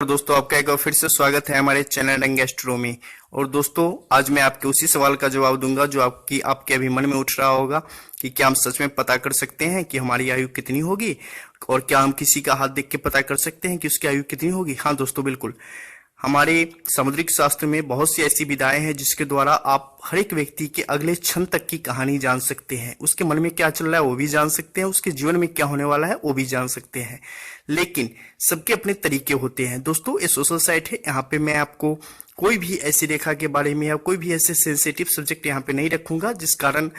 दोस्तों, आपका एक बार फिर से स्वागत है हमारे चैनल रंग एस्ट्रो में। और दोस्तों, आज मैं आपके उसी सवाल का जवाब दूंगा जो आपके अभी मन में उठ रहा होगा कि क्या हम सच में पता कर सकते हैं कि हमारी आयु कितनी होगी, और क्या हम किसी का हाथ देख के पता कर सकते हैं कि उसकी आयु कितनी होगी। हाँ दोस्तों, बिल्कुल। हमारे सामुद्रिक शास्त्र में बहुत सी ऐसी विधाएं हैं जिसके द्वारा आप हर एक व्यक्ति के अगले क्षण तक की कहानी जान सकते हैं। उसके मन में क्या चल रहा है वो भी जान सकते हैं, उसके जीवन में क्या होने वाला है वो भी जान सकते हैं। लेकिन सबके अपने तरीके होते हैं। दोस्तों, ये सोशल साइट है, यहाँ पे मैं आपको कोई भी ऐसी रेखा के बारे में या कोई भी ऐसे सेंसिटिव सब्जेक्ट यहाँ पे नहीं रखूंगा जिस कारण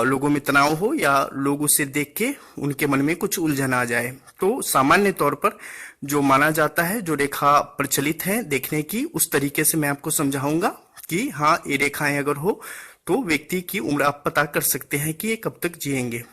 लोगों में तनाव हो या लोग उसे देख के उनके मन में कुछ उलझन आ जाए। तो सामान्य तौर पर जो माना जाता है, जो रेखा प्रचलित है देखने की, उस तरीके से मैं आपको समझाऊंगा कि हाँ, ये रेखाएं अगर हो तो व्यक्ति की उम्र आप पता कर सकते हैं कि ये कब तक जिएंगे।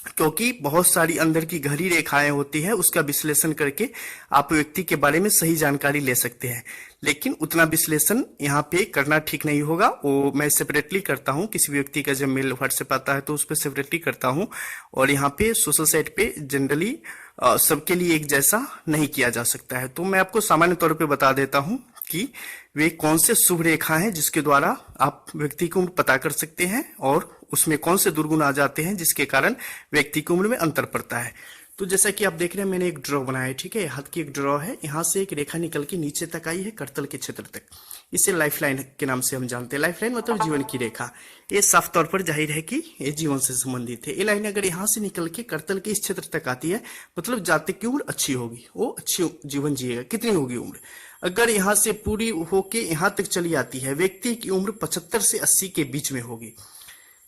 क्योंकि बहुत सारी अंदर की गहरी रेखाएं होती है, उसका विश्लेषण करके आप व्यक्ति के बारे में सही जानकारी ले सकते हैं। लेकिन उतना विश्लेषण यहाँ पे करना ठीक नहीं होगा। वो मैं सेपरेटली करता हूँ। किसी व्यक्ति का जब मेल व्हाट्सएप आता है तो उस पर सेपरेटली करता हूँ, और यहाँ पे सोशल साइट पे जनरली सबके लिए एक जैसा नहीं किया जा सकता है। तो मैं आपको सामान्य तौर पे बता देता हूँ कि वे कौन से शुभ रेखा हैं जिसके द्वारा आप व्यक्ति की उम्र पता कर सकते हैं, और उसमें कौन से दुर्गुण आ जाते हैं जिसके कारण व्यक्ति की उम्र में अंतर पड़ता है। तो जैसा कि आप देख रहे हैं, मैंने एक ड्रॉ बनाया है, ठीक है। हाथ की एक ड्रॉ है, यहाँ से एक रेखा निकल के नीचे तक आई है, करतल के क्षेत्र तक। इसे लाइफ लाइन के नाम से हम जानते हैं। लाइफ लाइन मतलब जीवन की रेखा। ये साफ तौर पर जाहिर है कि ये जीवन से संबंधित है। ये लाइन अगर यहाँ से निकल के करतल के इस क्षेत्र तक आती है, मतलब जातक की उम्र अच्छी होगी, वो अच्छी जीवन जिएगा। कितनी होगी उम्र? अगर यहाँ से पूरी होके यहाँ तक चली आती है, व्यक्ति की उम्र 75 से 80 के बीच में होगी।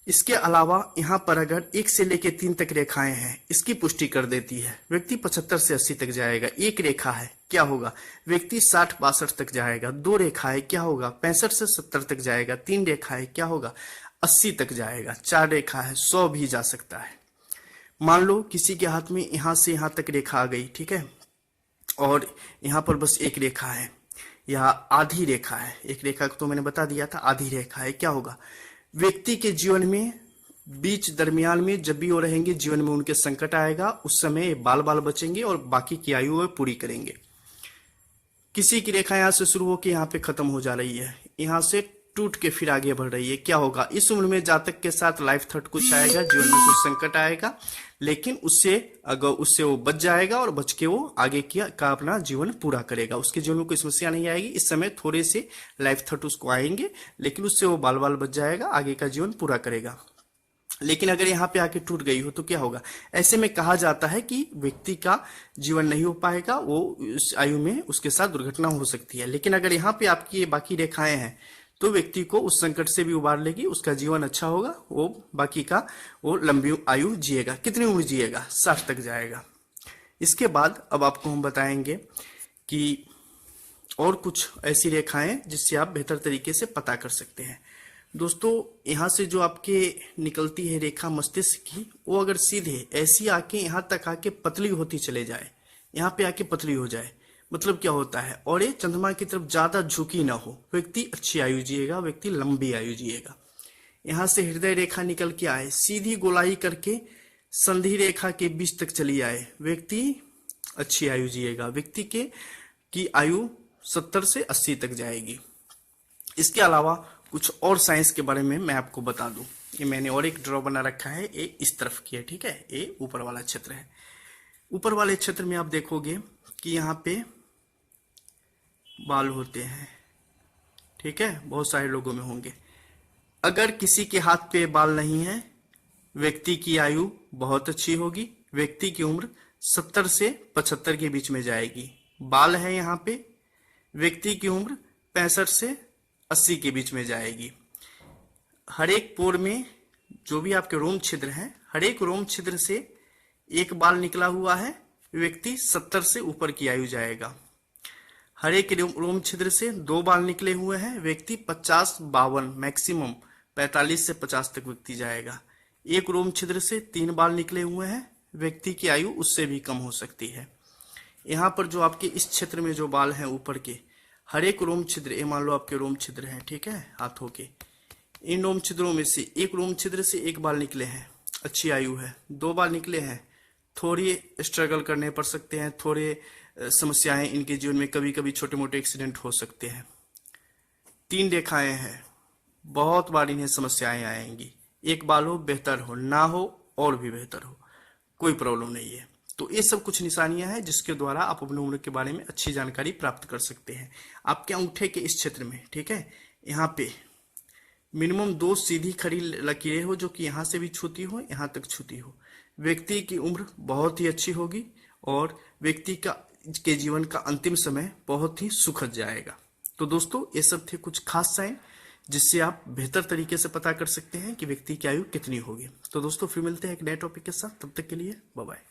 इसके अलावा यहाँ पर अगर 1 से लेकर 3 तक रेखाएं हैं, इसकी पुष्टि कर देती है, व्यक्ति 75 से 80 तक जाएगा। एक रेखा है, क्या होगा? व्यक्ति 60-62 तक जाएगा। 2 रेखा है, क्या होगा? 65 से 70 तक जाएगा। 3 रेखा है, क्या होगा? 80 तक जाएगा। 4 रेखा है, 100 भी जा सकता है। मान लो किसी के हाथ में यहाँ से यहाँ तक रेखा आ गई, ठीक है, और यहाँ पर बस एक रेखा है या आधी रेखा है। एक रेखा तो मैंने बता दिया था, आधी रेखा है, क्या होगा? व्यक्ति के जीवन में बीच दरमियान में जब भी वो रहेंगे, जीवन में उनके संकट आएगा, उस समय बाल बाल बचेंगे और बाकी की आयु वो पूरी करेंगे। किसी की रेखा यहाँ से शुरू होकर यहाँ पे खत्म हो जा रही है, यहाँ से टूट के फिर आगे बढ़ रही है, क्या होगा? इस उम्र में जातक के साथ लाइफ थ्रेट कुछ आएगा, जीवन में कुछ संकट आएगा, लेकिन उससे वो बच जाएगा और बच के वो आगे का अपना जीवन पूरा करेगा। उसके जीवन में कोई समस्या नहीं आएगी। इस समय थोड़े से लाइफ थ्रेट उसको आएंगे, लेकिन उससे वो बाल बाल बच जाएगा, आगे का जीवन पूरा करेगा। लेकिन अगर यहाँ पे आके टूट गई हो तो क्या होगा? ऐसे में कहा जाता है कि व्यक्ति का जीवन नहीं हो पाएगा, वो उस आयु में उसके साथ दुर्घटना हो सकती है। लेकिन अगर यहाँ पे आपकी ये बाकी रेखाएं हैं तो व्यक्ति को उस संकट से भी उबार लेगी, उसका जीवन अच्छा होगा, वो बाकी का वो लंबी आयु जिएगा। कितनी उम्र जिएगा? 60 तक जाएगा। इसके बाद अब आपको हम बताएंगे कि और कुछ ऐसी रेखाएं जिससे आप बेहतर तरीके से पता कर सकते हैं। दोस्तों, यहाँ से जो आपके निकलती है रेखा मस्तिष्क की, वो अगर सीधे ऐसी आके यहाँ तक आके पतली होती चले जाए, यहाँ पे आके पतली हो जाए, मतलब क्या होता है? और ये चंद्रमा की तरफ ज्यादा झुकी ना हो, व्यक्ति अच्छी आयु जिएगा, व्यक्ति लंबी आयु जिएगा। यहाँ से हृदय रेखा निकल के आए, सीधी गोलाई करके संधि रेखा के बीच तक चली आए, व्यक्ति अच्छी आयु जिएगा, व्यक्ति की आयु 70 से 80 तक जाएगी। इसके अलावा कुछ और साइंस के बारे में मैं आपको बता दूं। ये मैंने और एक ड्रॉ बना रखा है, ये इस तरफ की है, ठीक है। ये ऊपर वाला क्षेत्र है। ऊपर वाले क्षेत्र में आप देखोगे कि यहाँ पे बाल होते हैं, ठीक है, बहुत सारे लोगों में होंगे। अगर किसी के हाथ पे बाल नहीं है, व्यक्ति की आयु बहुत अच्छी होगी, व्यक्ति की उम्र 70 से 75 के बीच में जाएगी। बाल है यहाँ पे, व्यक्ति की उम्र 65 से 80 के बीच में जाएगी। हर एक पोर में जो भी आपके रोम छिद्र हैं, हर एक रोम छिद्र से एक बाल निकला हुआ है, व्यक्ति 70 से ऊपर की आयु जाएगा। हर एक रोम छिद्र से 2 बाल निकले हुए हैं, व्यक्ति 50-52 मैक्सिमम 45 से 50 तक व्यक्ति जाएगा। एक रोम छिद्र से 3 बाल निकले हुए हैं, व्यक्ति की आयु उससे भी कम हो सकती है। यहाँ पर जो आपके इस क्षेत्र में जो बाल हैं ऊपर के, हर एक रोम छिद्र, ये मान लो आपके रोम छिद्र हैं, ठीक है, हाथों के, इन रोम छिद्रों में से एक रोम छिद्र से 1 बाल निकले हैं, अच्छी आयु है। 2 बाल निकले हैं थोड़ी स्ट्रगल करने पड़ सकते हैं, थोड़े समस्याएं इनके जीवन में, कभी कभी छोटे मोटे एक्सीडेंट हो सकते हैं। 3 रेखाएं हैं, बहुत बार इन्हें समस्याएं आएंगी। एक बाल हो, बेहतर हो, ना हो और भी बेहतर हो, कोई प्रॉब्लम नहीं है। तो ये सब कुछ निशानियां हैं जिसके द्वारा आप अपने उम्र के बारे में अच्छी जानकारी प्राप्त कर सकते हैं। आपके अंगूठे के इस क्षेत्र में, ठीक है, यहाँ पे मिनिमम 2 सीधी खड़ी लकीरें हो जो कि यहाँ से भी छूती हो, यहाँ तक छूती हो। व्यक्ति की उम्र बहुत ही अच्छी होगी और व्यक्ति के जीवन का अंतिम समय बहुत ही सुखद जाएगा। तो दोस्तों, ये सब थे कुछ खास साइन जिससे आप बेहतर तरीके से पता कर सकते हैं कि व्यक्ति की आयु कितनी होगी। तो दोस्तों, फिर मिलते हैं एक नए टॉपिक के साथ, तब तक के लिए बाय बाय।